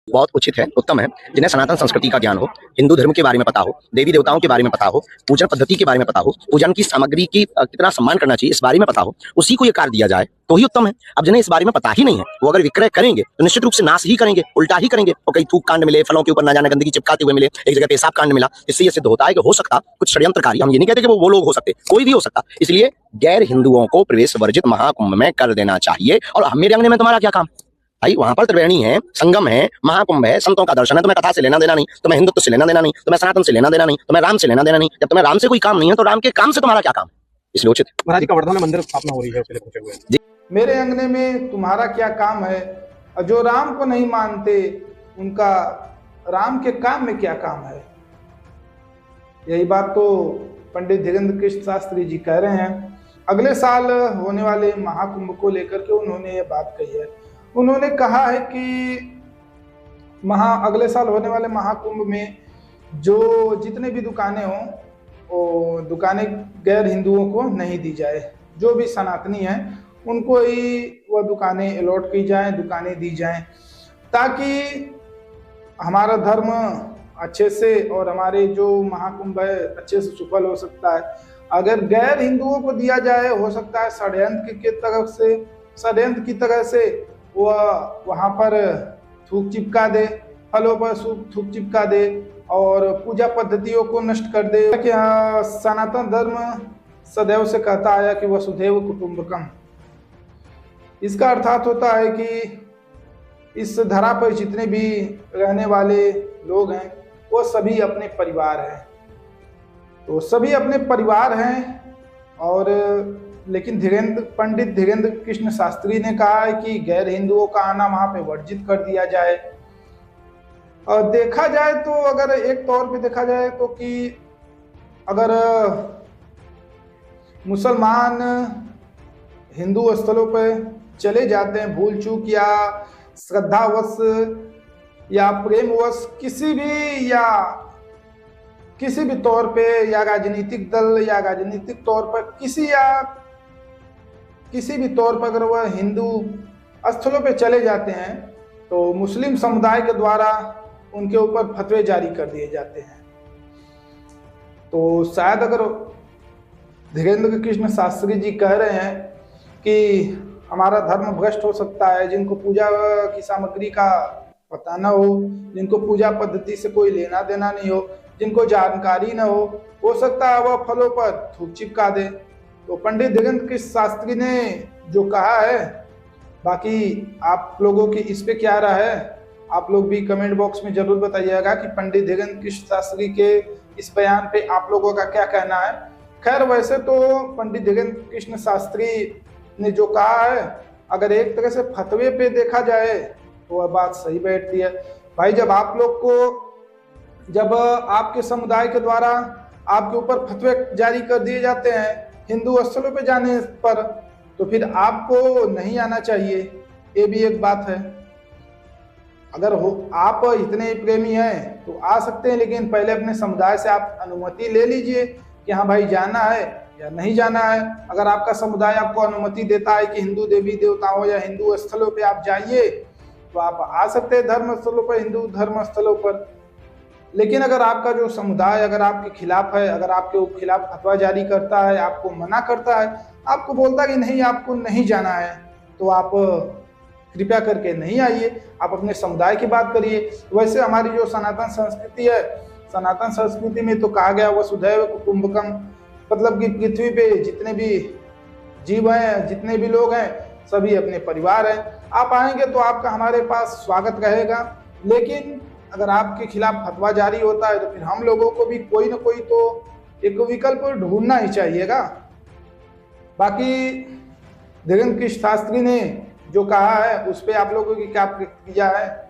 बहुत उचित है, उत्तम है। जिन्हें सनातन संस्कृति का ज्ञान हो, हिंदू धर्म के बारे में पता हो, देवी देवताओं के बारे में पता हो, पूजन पद्धति के बारे में पता हो, पूजन की सामग्री की कितना सम्मान करना चाहिए इस बारे में पता हो, उसी को ये कार्य दिया जाए तो ही उत्तम है। अब जिन्हें इस बारे में पता ही नहीं है, वो अगर विक्रय करेंगे तो निश्चित रूप से नाश ही करेंगे, उल्टा ही करेंगे। और कहीं थूक कांड मिले, फलों के ऊपर ना जाने गंदगी चिपकाते हुए मिले, एक जगह पेशाब कांड मिला, इससे ये सिद्ध होता है कि हो सकता कुछ षड्यंत्रकारी, हम ये नहीं कहते कि वो लोग हो सकते, कोई भी हो सकता। इसलिए गैर हिंदुओं को प्रवेश वर्जित महाकुंभ में कर देना चाहिए। और मेरे अंगने में तुम्हारा क्या काम भाई? वहां पर त्रिवेणी है, संगम है, महाकुंभ है, संतों का दर्शन है। तुम्हें कथा से लेना देना नहीं, तुम्हें हिंदुत्व से लेना देना नहीं, तुम्हें सनातन से लेना देना नहीं, तुम्हें राम से लेना देना नहीं। जब तुम्हें राम से कोई काम नहीं है तो राम के काम से तुम्हारा क्या काम है? इसलिए उचित महाराज जी का वर्धा में मंदिर स्थापना हो रही है, उसके लिए पूछे हुए हैं। मेरे अंगने में तुम्हारा क्या काम है? और जो राम को नहीं मानते उनका राम के काम में क्या काम है? यही बात तो पंडित धीरेन्द्र कृष्ण शास्त्री जी कह रहे हैं। अगले साल होने वाले महाकुंभ को लेकर के उन्होंने ये बात कही है। उन्होंने कहा है कि अगले साल होने वाले महाकुंभ में जो जितने भी दुकानें हों, वो दुकानें गैर हिंदुओं को नहीं दी जाए। जो भी सनातनी हैं उनको ही वह दुकानें अलॉट की जाएं, दुकानें दी जाएं, ताकि हमारा धर्म अच्छे से और हमारे जो महाकुंभ है अच्छे से सफल हो सकता है। अगर गैर हिंदुओं को दिया जाए, हो सकता है षड्यंत्र की तरह से वह वहाँ पर थूक चिपका दे, फलों पर थूक चिपका दे और पूजा पद्धतियों को नष्ट कर दे। कि सनातन धर्म सदैव से कहता आया कि वसुधैव कुटुंबकम। इसका अर्थात होता है कि इस धरा पर जितने भी रहने वाले लोग हैं वो सभी अपने परिवार हैं। तो सभी अपने परिवार हैं। और लेकिन पंडित धीरेन्द्र कृष्ण शास्त्री ने कहा है कि गैर हिंदुओं का आना वहां पे वर्जित कर दिया जाए। और देखा जाए तो अगर एक तौर पे देखा जाए तो कि अगर मुसलमान हिंदू स्थलों पर चले जाते हैं भूल चूक या श्रद्धावश या प्रेमवश किसी भी तौर पे, या राजनीतिक दल या राजनीतिक तौर पर किसी भी तौर पर अगर वह हिंदू स्थलों पे चले जाते हैं तो मुस्लिम समुदाय के द्वारा उनके ऊपर फतवे जारी कर दिए जाते हैं। तो शायद अगर धीरेन्द्र कृष्ण शास्त्री जी कह रहे हैं कि हमारा धर्म भ्रष्ट हो सकता है, जिनको पूजा की सामग्री का पता न हो, जिनको पूजा पद्धति से कोई लेना देना नहीं हो, जिनको जानकारी न हो सकता है वह फलों पर थूक चिपका दे। तो पंडित धीरेन्द्र कृष्ण शास्त्री ने जो कहा है, बाकी आप लोगों की इस पे क्या राय है? आप लोग भी कमेंट बॉक्स में जरूर बताइएगा कि पंडित धीरेन्द्र कृष्ण शास्त्री के इस बयान पे आप लोगों का क्या कहना है। खैर, वैसे तो पंडित धीरेन्द्र कृष्ण शास्त्री ने जो कहा है, अगर एक तरह से फतवे पे देखा जाए तो वह बात सही बैठती है। भाई, जब आपके समुदाय के द्वारा आपके ऊपर फतवे जारी कर दिए जाते हैं हिंदू स्थलों पे जाने पर, तो फिर आपको नहीं आना चाहिए। ये भी एक बात है। अगर आप इतने प्रेमी हैं तो आ सकते हैं, लेकिन पहले अपने समुदाय से आप अनुमति ले लीजिए कि हाँ भाई जाना है या नहीं जाना है। अगर आपका समुदाय आपको अनुमति देता है कि हिंदू देवी देवताओं या हिंदू स्थलों पे आप जाइए तो आप आ सकते हैं धर्म स्थलों पर, हिंदू धर्म स्थलों पर। लेकिन अगर आपका जो समुदाय अगर आपके खिलाफ है, अगर आपके खिलाफ फतवा जारी करता है, आपको मना करता है, आपको बोलता है कि नहीं आपको नहीं जाना है, तो आप कृपया करके नहीं आइए, आप अपने समुदाय की बात करिए। वैसे हमारी जो सनातन संस्कृति है, सनातन संस्कृति में तो कहा गया वसुधैव कुटुंबकम, मतलब कि पृथ्वी पे जितने भी जीव हैं, जितने भी लोग हैं, सभी अपने परिवार हैं। आप आएंगे तो आपका हमारे पास स्वागत रहेगा। लेकिन अगर आपके खिलाफ फतवा जारी होता है तो फिर हम लोगों को भी कोई ना कोई तो एक विकल्प ढूंढना ही चाहिएगा। बाकी धीरेन्द्र कृष्ण शास्त्री ने जो कहा है उस पर आप लोगों की क्या प्रतिक्रिया है,